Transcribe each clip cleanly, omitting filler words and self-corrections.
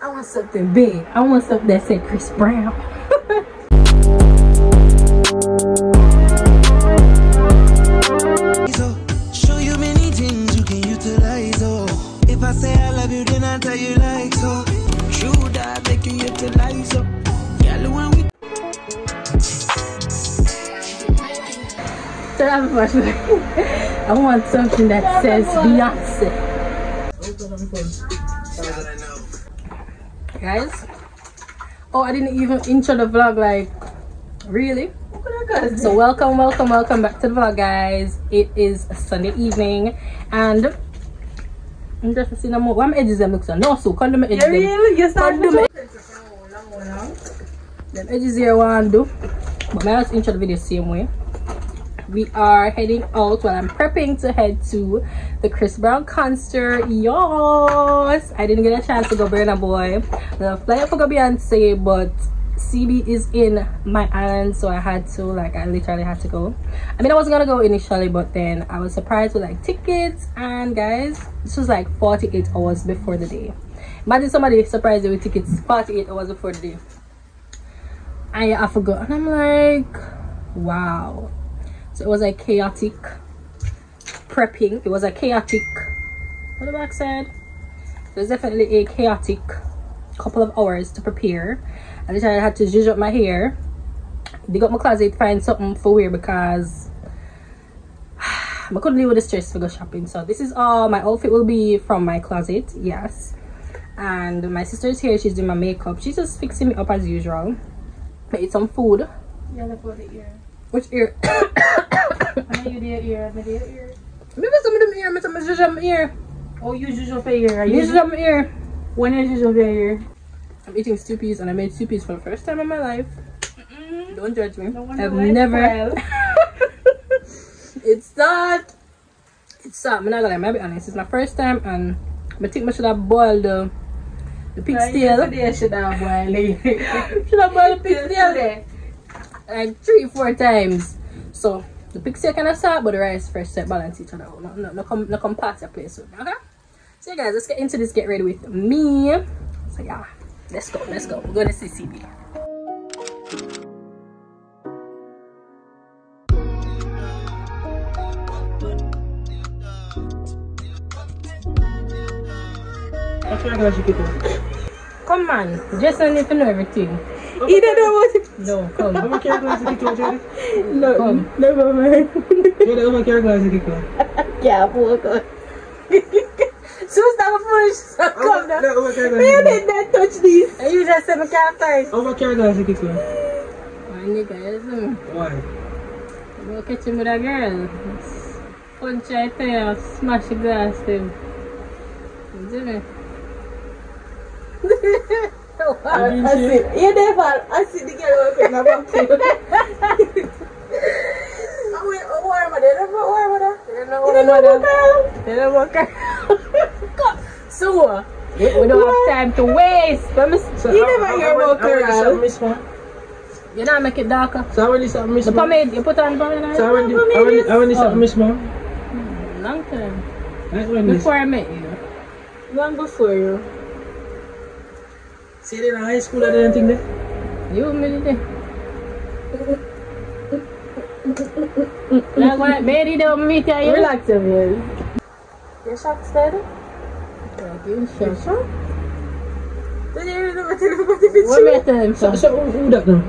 I want something big. I want something that said Chris Brown. Show you many things you can utilize. Oh, if I say I love you, then I tell you like so. True that make you utilize. Oh, yeah, when we. So I want something that says Beyonce. Guys, oh, I didn't even intro the vlog, like, really? So welcome back to the vlog, guys. It is a Sunday evening and I'm just seeing them. What edges them look so no, so come them edges. Them edges here want to do, but I just intro the video same way. We are heading out. Well, I'm prepping to head to the Chris Brown concert. Yes, I didn't get a chance to go Burna Boy. The flight for go Beyonce, but CB is in my island, so I had to, like, I literally had to go. I mean, I wasn't gonna go initially, but then I was surprised with like tickets. And guys, this was like 48 hours before the day. Imagine somebody surprised you with tickets 48 hours before the day. I forgot, and I'm like, wow. So it was like chaotic prepping. It was a chaotic, what the back said? It was definitely a chaotic couple of hours to prepare. I literally had to zhuzh up my hair, dig up my closet, find something for wear because I couldn't deal with the stress to go shopping. So this is all my outfit will be from my closet, yes. And my sister's here, she's doing my makeup. She's just fixing me up as usual. I ate some food. Yeah, look for the ear. Which ear? I you their ear, I their ear. Maybe some of them ear, some of them ear. Oh, you zhuzh up your ear. You zhuzh up my ear. When you zhuzh up your ear? I'm eating stew peas and I made stew peas for the first time in my life. Don't judge me. No I've never. It's not. I'm not gonna lie, I'll be honest. It's my first time and I think I should have boiled the pig's tail. I should have boiled it. Should have boiled the pig's tail like 3-4 times. So the pig's tail kind of soft, but the rice fresh set balance each other. No come past your place with me, okay? So yeah, guys, let's get into this. Get ready with me. So yeah, let's go. We're going to see CB. Come on, Jason need to know everything. He didn't know what it is. No, come. No, Come. never mind. Yeah, poor God. So stop foolish. So come now. You did not touch this. And you just said I can't find. Over care guys, you can. Why nigga, yes. Why? I'm gonna catch him with a girl. Punch right there, smash the glass thing. You see me? I see. You never. I see the girl working about you. They don't work. So, we don't have time to waste. You never hear about girl. You don't make it darker. So when this miss The pomade, you put on pomade. So when this miss mom? Long time. Like when this? Before I met you. Long before you. See they in high school or anything there? You made it. Like what baby don't meet you. Relax a bit. You're shocked, steady? You shocked? Did you even know what to What made them so? So who that now?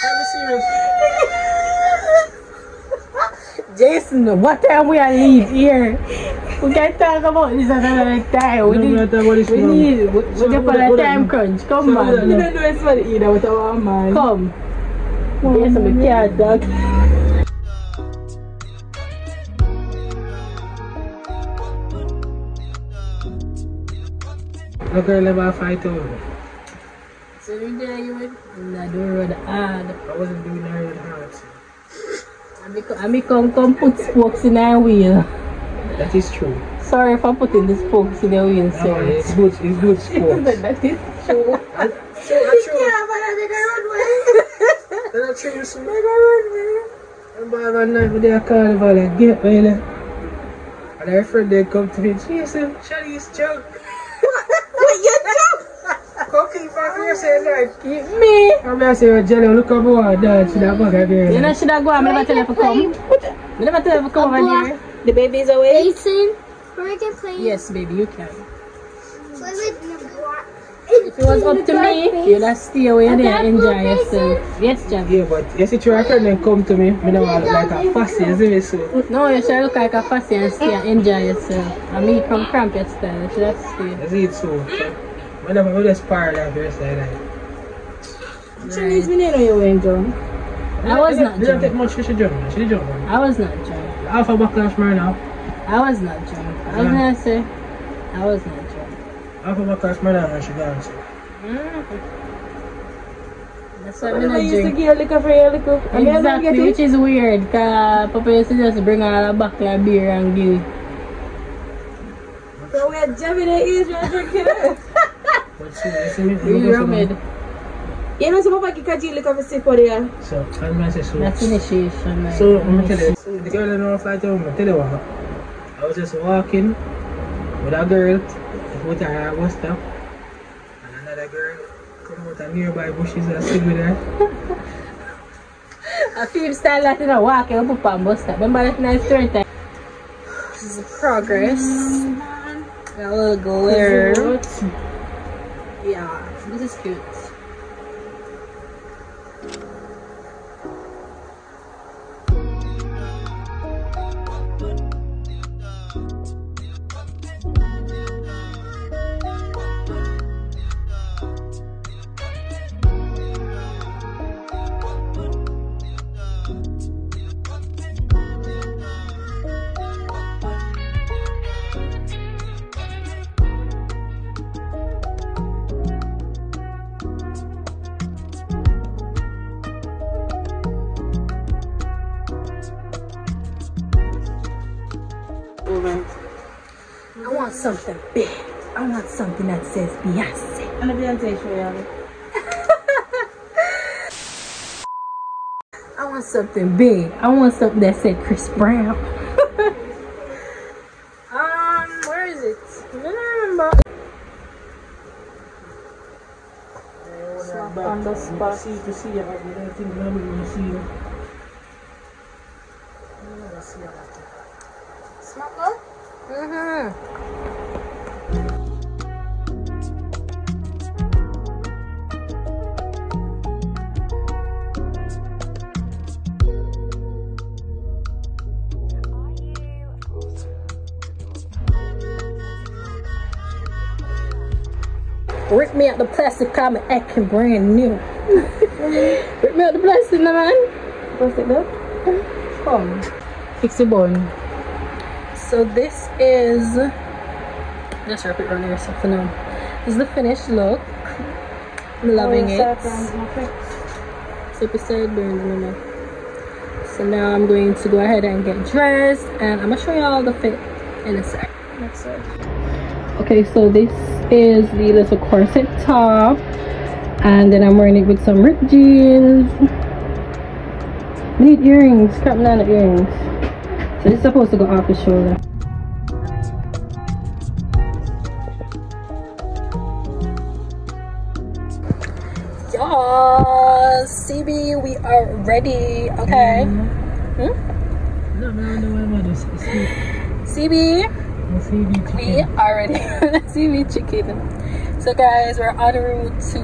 I'm serious. Jason, what time we are leave here? We can talk about this another time. We need a time crunch. Come on. You don't know it's funny either with our man. Come. Yes, we can't talk. No girl never fight over. So you there you went? I'm doing road hard. I wasn't doing that road hard. I come put spokes in our wheel. That is true. Sorry for putting the spokes in the wheel, No, sir. it's good sport. That is true. That's true, so I'm bad one night with their carnival and get me. And their friend they come to me, Jason, Shawty's junk. Me? I'm going to say, Jelly, look up over there. Should I go again? You know, should I go? I'm never tell you to come. I never tell you to come over here. The baby's away. Jason, we can play. Yes, baby, you can. Play with If it was up to me, you'd have stay away there and enjoy yourself. Yes, Jack. Yeah, but yes, it's your friend then come to me. I don't want to look like a fussy, isn't it? So. No, you should look like a fussy and stay and enjoy yourself. I mean, from Crampet style, you should have stay. Is it so? Whenever we just part of your side, like. Chinese me know you went John. I was not drunk. Didn't take drunk. much fish drunk. She did drunk. I was not drunk. Half a backlash right now. I was not drunk. I was gonna say, I was not drunk. Half a backlash right now and she gone. That's why I I'm not used to drink. give liquor for your liquor. I mean, I don't get Exactly, it. which is weird, because Papa used to just bring out a bucket of beer and give it. So we're jamming the ears, we're drinking it. But see, you see me? We rummed. You know, some Papa can liquor for sick for there. So, I'm going to say so. That's initiation. Like. So, I'm going to tell you. So, the girl in our flight home, I tell you what. I was just walking with a girl with her bus stop. And another girl come out of nearby bushes and sit with her. I feel style that in a walk and up on bus stop. Remember that nice story time? This is progress. Got a little glare. Yeah, this is cute. I want something big. I want something that says Beyonce. And the Beyonce show you. I want something big. I want something that said Chris Brown. Where is it? I don't remember. On the spot. See, to see you, I don't think nobody will see you. Smart good? Rip me out the plastic, call me acting brand new. Rip me out the plastic, no, man. Plastic though? Come. Fix your bun. So this is, just wrap it around yourself for now. This is the finished look. I'm loving it. Super sideburns, mama. So now I'm going to go ahead and get dressed, and I'm gonna show you all the fit in a sec. Next side. Okay, so this is the little corset top, and then I'm wearing it with some ripped jeans. Need earrings, crap banana earrings. So this is supposed to go off the shoulder. Y'all, CB, we are ready. Okay. No, CB. We are ready. CB chicken. So guys, we're en route to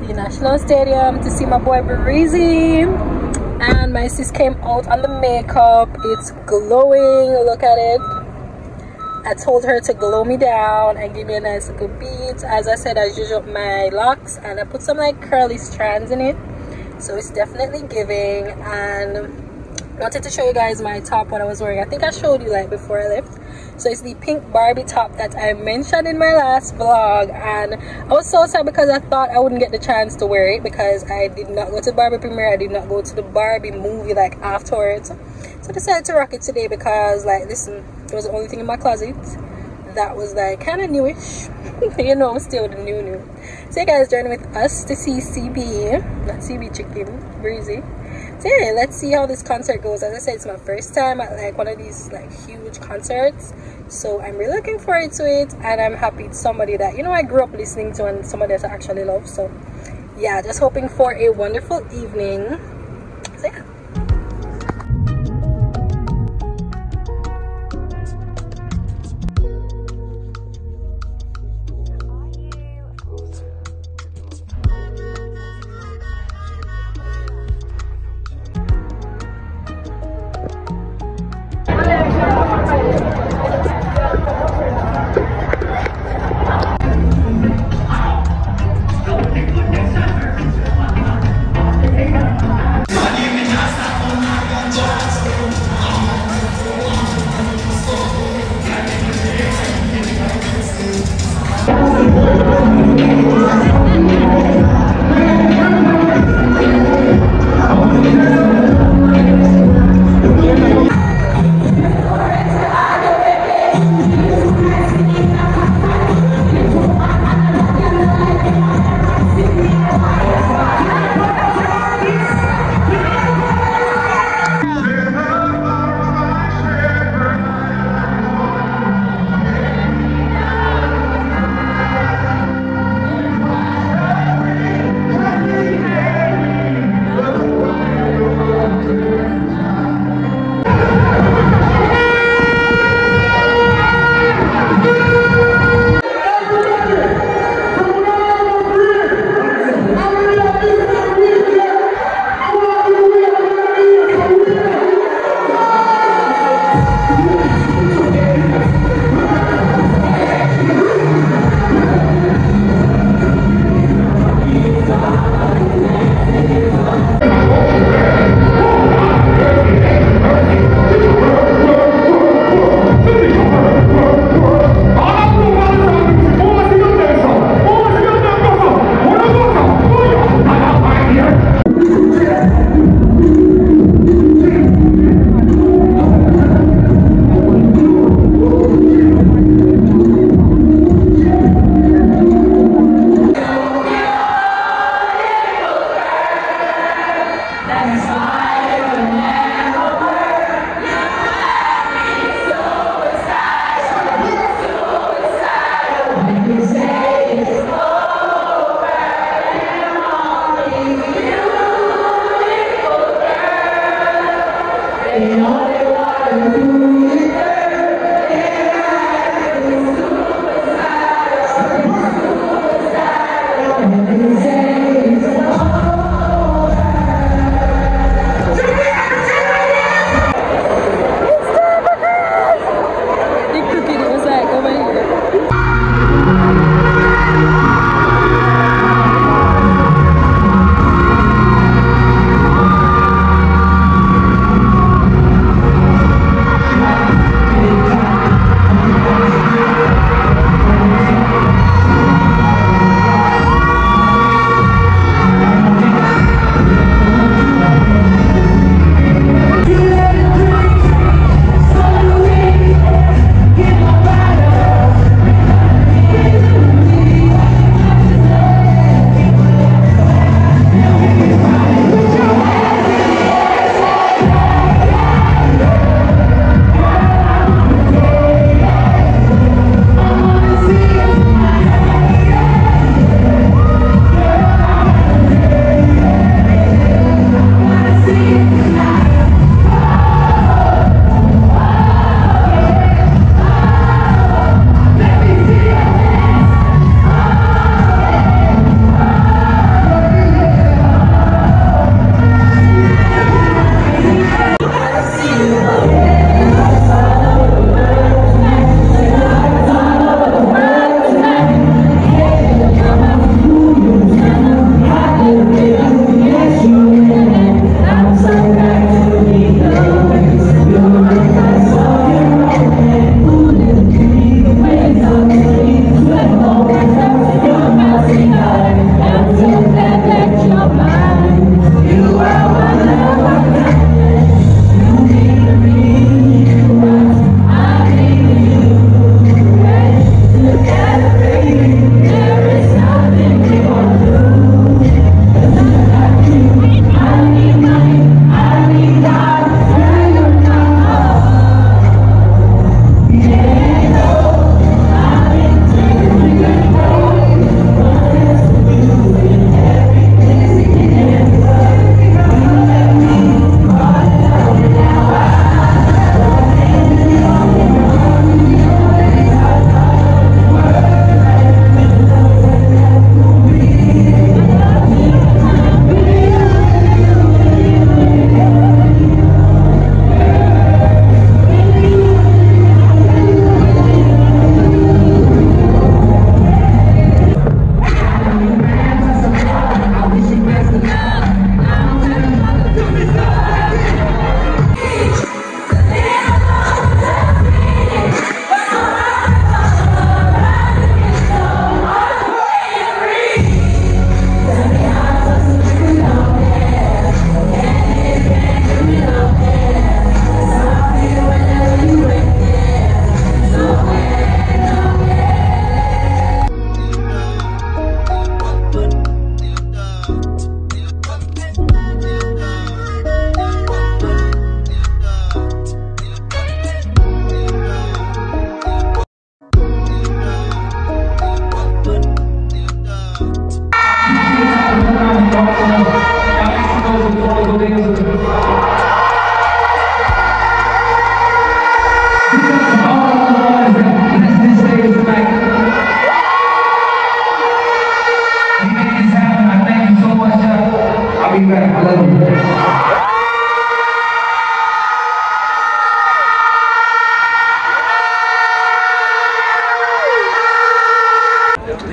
the National Stadium to see my boy Breezy. And my sis came out on the makeup. It's glowing. Look at it. I told her to glow me down and give me a nice little beat. As I said, I zhuzhed up my locks and I put some like curly strands in it. So it's definitely giving. And I wanted to show you guys my top, what I was wearing. I think I showed you like before I left. So it's the pink Barbie top that I mentioned in my last vlog, and I was so sad because I thought I wouldn't get the chance to wear it because I did not go to the Barbie premiere. I did not go to the Barbie movie like afterwards. So I decided to rock it today because like this was the only thing in my closet that was like kind of newish. You know, I'm still the new. So you guys join with us to see CB, not CB chicken, Breezy. So yeah, let's see how this concert goes. As I said, it's my first time at like one of these like huge concerts, So I'm really looking forward to it, and I'm happy it's somebody that, you know, I grew up listening to and somebody that I actually love. So yeah, just hoping for a wonderful evening. So yeah.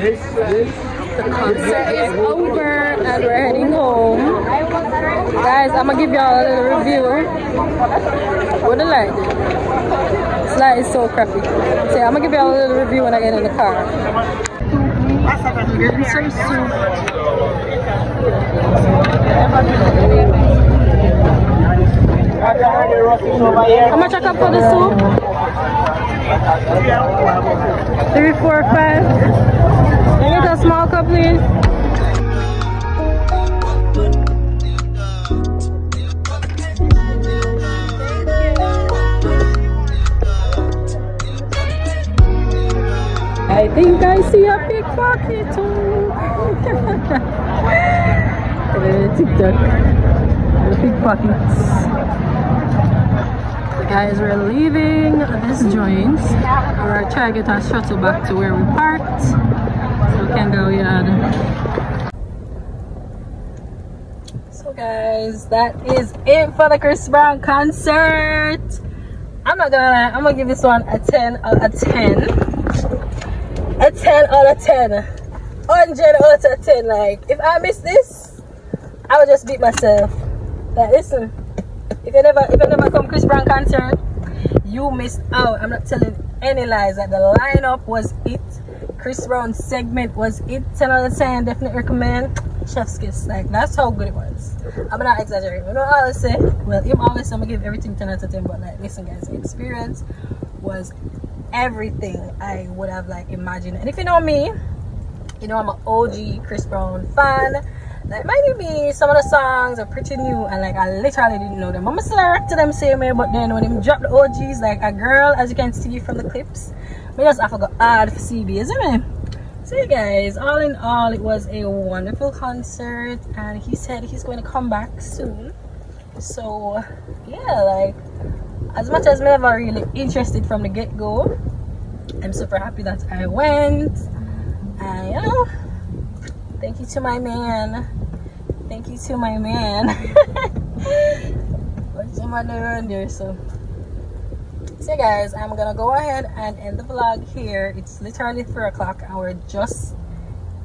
The concert is over and we're heading home. Guys, I'm gonna give y'all a little review. What the light? This light is so crappy. So I'm gonna give y'all a little review when I get in the car. Getting some soup. How much I got for the soup? 3, 4, 5. Can you get a small cup, please? I think I see a big pocket too. TikTok. The big pockets. The guys, we're leaving this joint. We're trying to get our shuttle back to where we parked. So we can go yard. So guys, that is it for the Chris Brown concert. I'm not gonna lie, I'm gonna give this one a 10 out of 10. A 10 out of 10. 100 out of 10. Like, if I miss this, I would just beat myself. Like, listen, if you never come Chris Brown concert, you missed out. I'm not telling any lies. Like, the lineup was it. Chris Brown's segment was it. 10 out of 10. Definitely recommend. Chef's kiss. Like, that's how good it was. I'm not exaggerating. You know what I always say? Well, him always, I'm gonna give everything 10 out of 10. But like, listen guys, the experience was everything I would have like imagined. And if you know me, you know I'm an OG Chris Brown fan. Like, maybe some of the songs are pretty new and like I literally didn't know them. I'm still react to them same way, but then when him drop the OGs, like a girl, as you can see from the clips, we just have to go hard for CB, isn't it? So you guys, all in all, it was a wonderful concert and he said he's going to come back soon. So yeah, like, as much as me never really interested from the get-go, I'm super happy that I went. And you know, thank you to my man. Thank you to my man. What's someone around there? So guys, I'm gonna go ahead and end the vlog here. It's literally 3 o'clock and we're just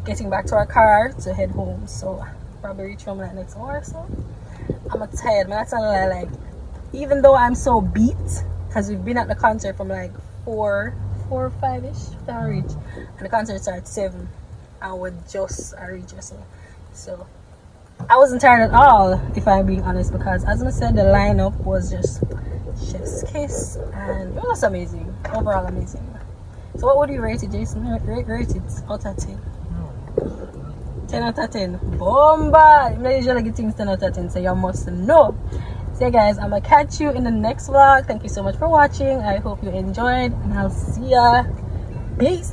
getting back to our car to head home. So probably reach home like next hour or so. I'm tired, man. That's not a lie. Like, even though I'm so beat, because we've been at the concert from like 4 or 5ish to our reach, and the concert started at 7 and we're just our reach or so I wasn't tired at all, if I'm being honest, because as I said, the lineup was just chef's kiss and it was amazing. Overall amazing. So what would you rate it, Jason? Rate it out of 10. 10 out of 10. Bomba! I'm not usually get things 10 out of 10, so you must know. So guys, I'm gonna catch you in the next vlog. Thank you so much for watching. I hope you enjoyed and I'll see ya. Peace.